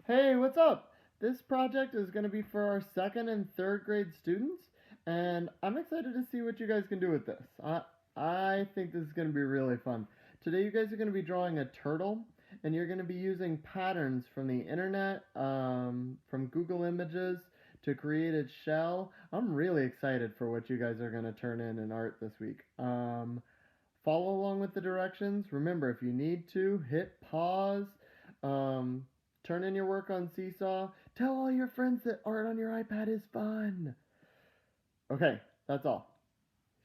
Hey, what's up? This project is going to be for our second and third grade students, and I'm excited to see what you guys can do with this. I think this is going to be really fun. Today, you guys are going to be drawing a turtle, and you're going to be using patterns from the internet, from Google Images, to create its shell. I'm really excited for what you guys are going to turn in art this week. Follow along with the directions. Remember, if you need to, hit pause. Um, Turn in your work on Seesaw. Tell all your friends that art on your iPad is fun. Okay, that's all.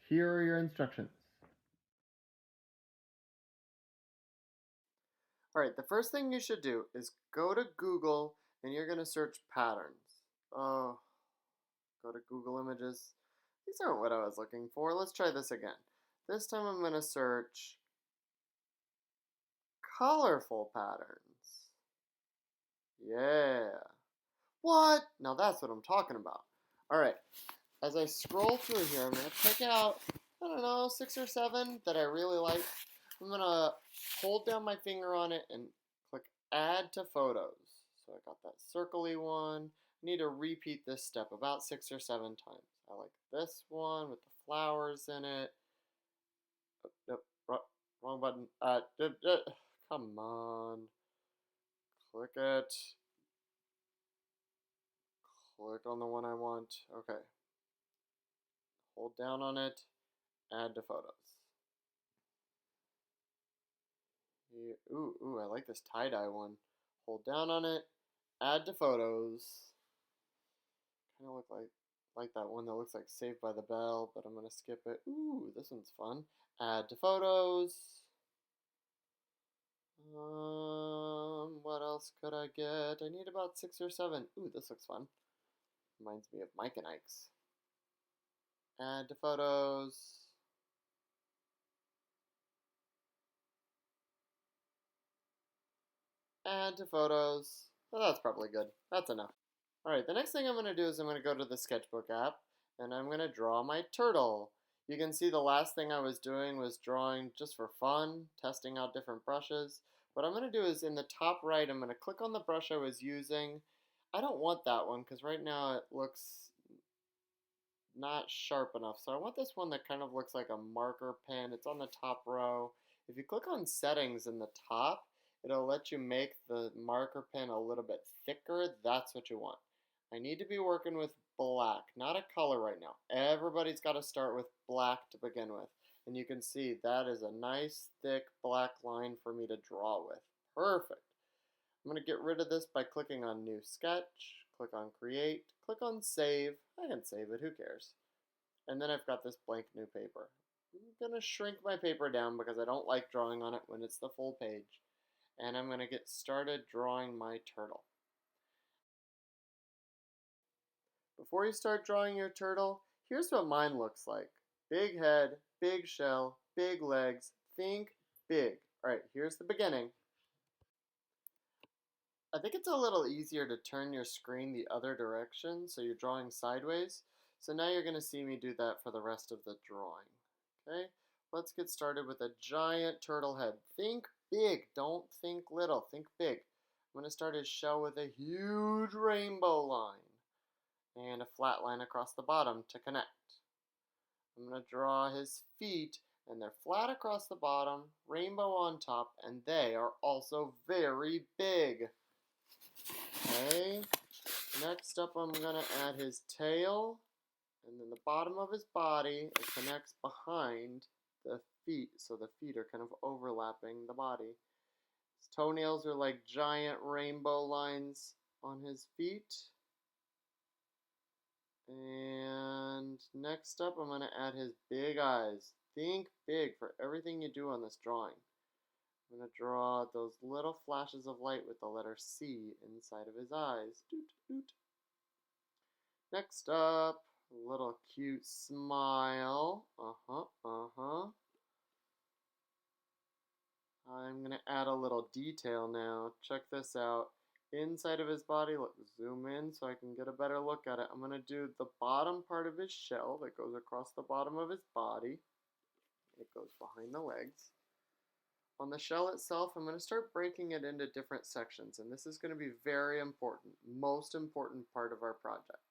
Here are your instructions. All right, the first thing you should do is go to Google and you're going to search patterns. Oh, go to Google Images. These aren't what I was looking for. Let's try this again. This time I'm going to search colorful patterns. Yeah. What? Now that's what I'm talking about. All right, as I scroll through here, I'm going to pick out, I don't know, 6 or 7 that I really like. I'm going to hold down my finger on it and click Add to Photos. So I got that circly one. I need to repeat this step about 6 or 7 times. I like this one with the flowers in it. Oh, nope, wrong button. Come on. Click it. Click on the one I want. Okay. Hold down on it. Add to photos. Here, ooh, I like this tie-dye one. Hold down on it, add to photos. Kind of look like that one that looks like Saved by the Bell, but I'm gonna skip it. Ooh, this one's fun. Add to photos. What else could I get? I need about 6 or 7. Ooh, this looks fun. Reminds me of Mike and Ike's. Add to photos. Add to photos. Well, that's probably good. That's enough. Alright, the next thing I'm going to do is I'm going to go to the sketchbook app and I'm going to draw my turtle. You can see the last thing I was doing was drawing just for fun, testing out different brushes. What I'm going to do is in the top right, I'm going to click on the brush I was using. I don't want that one because right now it looks not sharp enough. So I want this one that kind of looks like a marker pen. It's on the top row. If you click on settings in the top, it'll let you make the marker pen a little bit thicker. That's what you want. I need to be working with black, not a color right now. Everybody's got to start with black to begin with. And you can see that is a nice thick black line for me to draw with. Perfect. I'm going to get rid of this by clicking on New Sketch, click on Create, click on Save. I can save it, who cares? And then I've got this blank new paper. I'm going to shrink my paper down because I don't like drawing on it when it's the full page. And I'm going to get started drawing my turtle. Before you start drawing your turtle, here's what mine looks like. Big head, big shell, big legs, think big. Alright, here's the beginning. I think it's a little easier to turn your screen the other direction so you're drawing sideways. So now you're going to see me do that for the rest of the drawing. Okay, let's get started with a giant turtle head. Think big, don't think little, think big. I'm going to start his shell with a huge rainbow line and a flat line across the bottom to connect. I'm going to draw his feet and they're flat across the bottom, rainbow on top, and they are also very big. Okay, next up I'm going to add his tail, and then the bottom of his body, it connects behind the feet, so the feet are kind of overlapping the body. His toenails are like giant rainbow lines on his feet. And next up I'm going to add his big eyes. Think big for everything you do on this drawing. I'm going to draw those little flashes of light with the letter C inside of his eyes. Doot, doot. Next up, a little cute smile. I'm going to add a little detail now. Check this out. Inside of his body, let's zoom in so I can get a better look at it. I'm going to do the bottom part of his shell that goes across the bottom of his body. It goes behind the legs. On the shell itself, I'm going to start breaking it into different sections, and this is going to be very important, most important part of our project.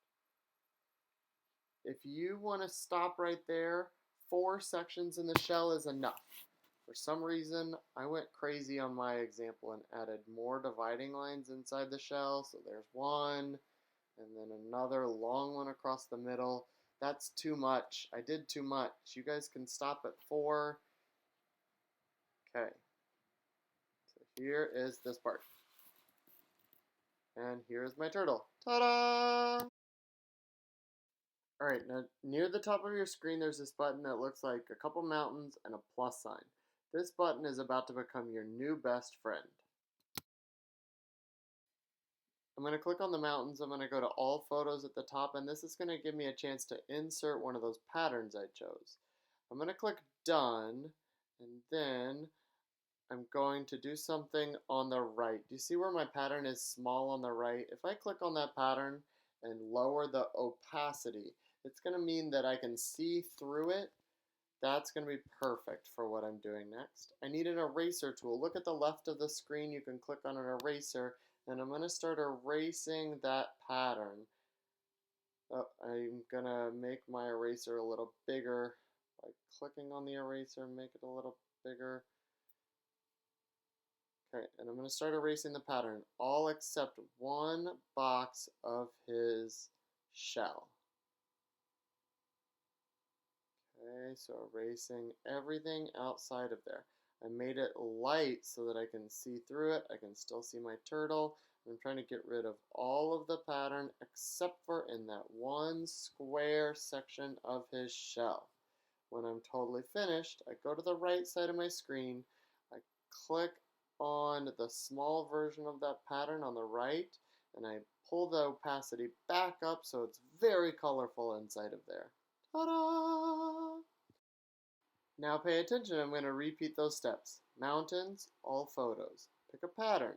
If you want to stop right there, 4 sections in the shell is enough. For some reason, I went crazy on my example and added more dividing lines inside the shell. So there's one, and then another long one across the middle. That's too much. I did too much. You guys can stop at 4. Okay. So here is this part. And here's my turtle. Ta-da! Alright, now near the top of your screen there's this button that looks like a couple mountains and a plus sign. This button is about to become your new best friend. I'm going to click on the mountains, I'm going to go to all photos at the top, and this is going to give me a chance to insert one of those patterns I chose. I'm going to click done, and then I'm going to do something on the right. Do you see where my pattern is small on the right? If I click on that pattern and lower the opacity, it's going to mean that I can see through it. That's going to be perfect for what I'm doing next. I need an eraser tool. Look at the left of the screen. You can click on an eraser, and I'm going to start erasing that pattern. I'm going to make my eraser a little bigger by clicking on the eraser, make it a little bigger. Okay, and I'm going to start erasing the pattern, all except one box of his shell. Okay, so erasing everything outside of there. I made it light so that I can see through it. I can still see my turtle. I'm trying to get rid of all of the pattern except for in that one square section of his shell. When I'm totally finished, I go to the right side of my screen. I click on the small version of that pattern on the right, and I pull the opacity back up so it's very colorful inside of there. Ta-da! Now pay attention, I'm going to repeat those steps. Mountains, all photos. Pick a pattern.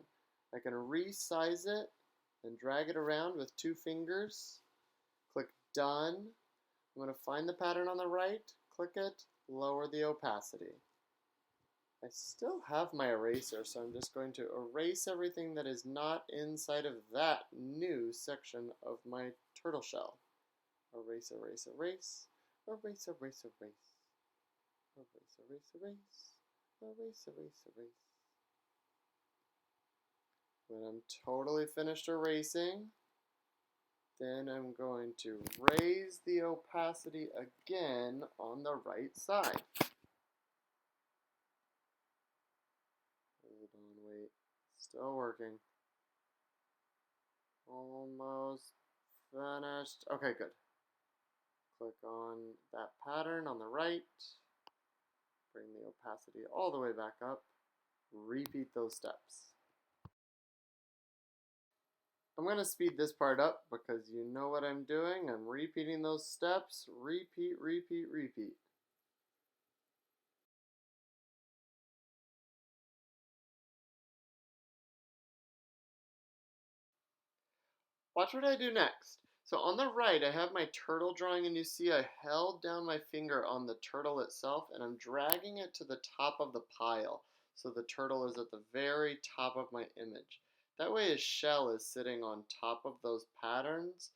I can resize it and drag it around with 2 fingers. Click done. I'm going to find the pattern on the right, click it, lower the opacity. I still have my eraser, so I'm just going to erase everything that is not inside of that new section of my turtle shell. Erase, erase, erase. Erase, erase, erase. Erase, erase, erase. Erase, erase, erase. When I'm totally finished erasing, then I'm going to raise the opacity again on the right side. Hold on, wait. Still working. Almost finished. Okay, good. Click on that pattern on the right. Bring the opacity all the way back up. Repeat those steps. I'm going to speed this part up because you know what I'm doing. I'm repeating those steps. Repeat, repeat, repeat. Watch what I do next. So on the right, I have my turtle drawing, and you see I held down my finger on the turtle itself, and I'm dragging it to the top of the pile. So the turtle is at the very top of my image. That way his shell is sitting on top of those patterns,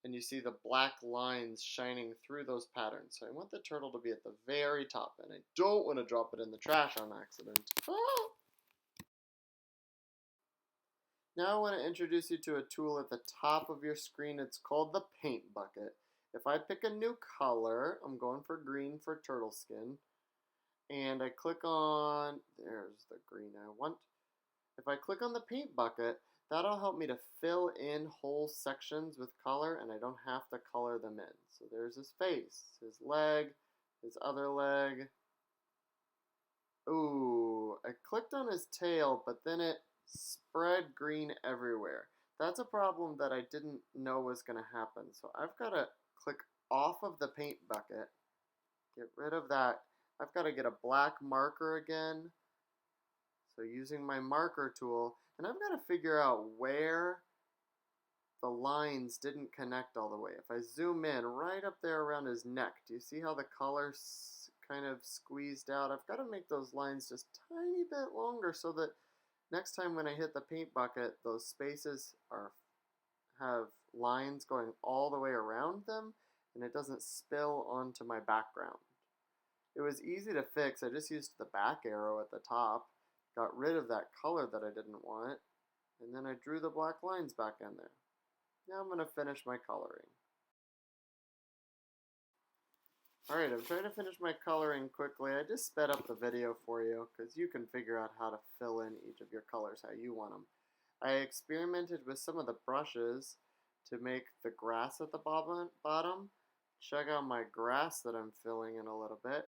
and you see the black lines shining through those patterns. So I want the turtle to be at the very top, and I don't want to drop it in the trash on accident. Ah! Now I want to introduce you to a tool at the top of your screen. It's called the paint bucket. If I pick a new color, I'm going for green for turtle skin, and I click on, there's the green I want. If I click on the paint bucket, that'll help me to fill in whole sections with color, and I don't have to color them in. So there's his face, his leg, his other leg. Ooh, I clicked on his tail, but then it spread green everywhere. That's a problem that I didn't know was going to happen. So I've got to click off of the paint bucket, get rid of that. I've got to get a black marker again. So using my marker tool, and I've got to figure out where the lines didn't connect all the way. If I zoom in right up there around his neck, do you see how the color kind of squeezed out. I've got to make those lines just tiny bit longer so that next time when I hit the paint bucket, those spaces have lines going all the way around them and it doesn't spill onto my background. It was easy to fix. I just used the back arrow at the top, got rid of that color that I didn't want, and then I drew the black lines back in there. Now I'm going to finish my coloring. Alright, I'm trying to finish my coloring quickly. I just sped up the video for you because you can figure out how to fill in each of your colors how you want them. I experimented with some of the brushes to make the grass at the bottom. Check out my grass that I'm filling in a little bit.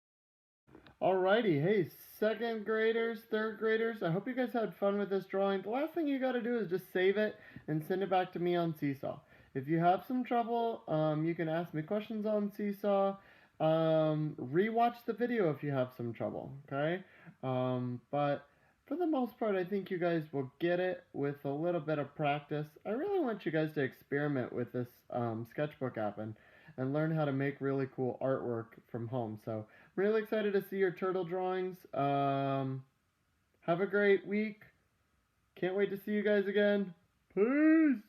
Alrighty, hey, second graders, third graders, I hope you guys had fun with this drawing. The last thing you got to do is just save it and send it back to me on Seesaw. If you have some trouble, you can ask me questions on Seesaw. Rewatch the video if you have some trouble, okay? But for the most part, I think you guys will get it with a little bit of practice. I really want you guys to experiment with this sketchbook app and learn how to make really cool artwork from home. So I'm really excited to see your turtle drawings. Have a great week. Can't wait to see you guys again. Peace!